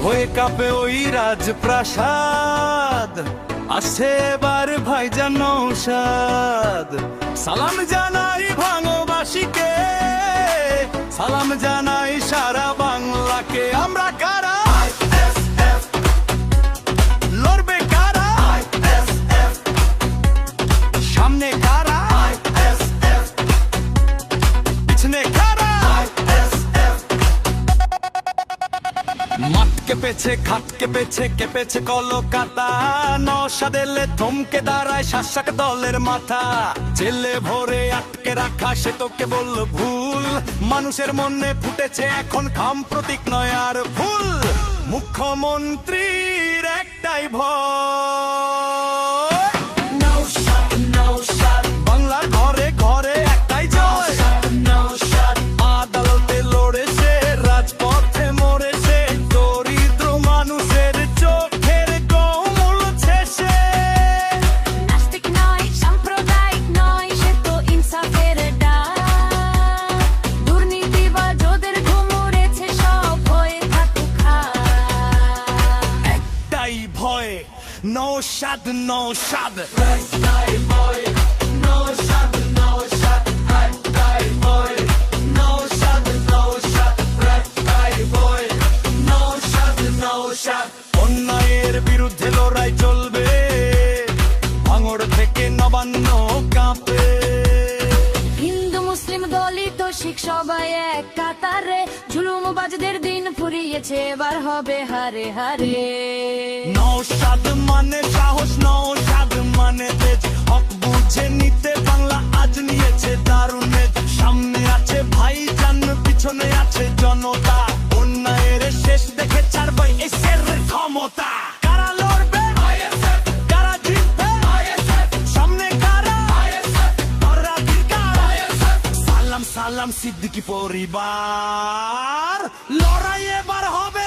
হয়ে কাঁপে ওই রাজপ্রাসাদ, আসছে এবার ভাইজান নৌশাদ। সালাম জানাই ভাঙবাসীকে, সালাম জানাই সারা বাংলাকে। আমরা কারা, লড়বে কারা, সামনে কারা, পিছনে কারা। মাঠ কেঁপেছে, ঘাট কেঁপেছে, কেঁপেছে কলকাতা। নওশাদ এলে থমকে দাঁড়ায় শাসক দলের মাথা। জেলে ভরে আটকে রাখা সে তো কেবল ভুল, মানুষের মনে ফুটেছে এখন খাম প্রতীক নয় আর ফুল। মুখ্যমন্ত্রীর একটাই ভয়, বাংলার ঘরে ঘরে একটাই জয়। আদালতে লড়েছে, রাজপথে মরেছে, দরিদ্র মানুষের চোখের গোমল শেষে। নাস্তিক নয়, সাম্প্রদায়িক নয়, সে তো ইনসাফের ডাক। দুর্নীতিবাজদের ঘুম উড়েছে, সব হয়ে থাকুক একটাই ভয়, নওশাদ নওশাদ। অন্যায়ের বিরুদ্ধে লড়াই চলবে, ভাঙড় থেকে নবান্ন কাঁপে। হিন্দু মুসলিম দলিত শিখ সবাই এক কাতারে, জুলুমবাজদের দিন ফুরিয়েছে, এবার হবে হারে হারে। নওশাদ মানে সাহস, নওশাদ মানে তেজ, হক বুঝে নিতে বাংলা আজ নিয়েছে দারুণ এজ। সামনে আছে ভাইজান, পিছনে আছে জনতা, অন্যায়ের শেষ দেখে ছাড়বে এসের ক্ষমতা। কারা লড়বে, কারা জিতবে, সামনে কারা, সালাম সালাম সিদ্দিকী পরিবার। লড়াই এবার হবে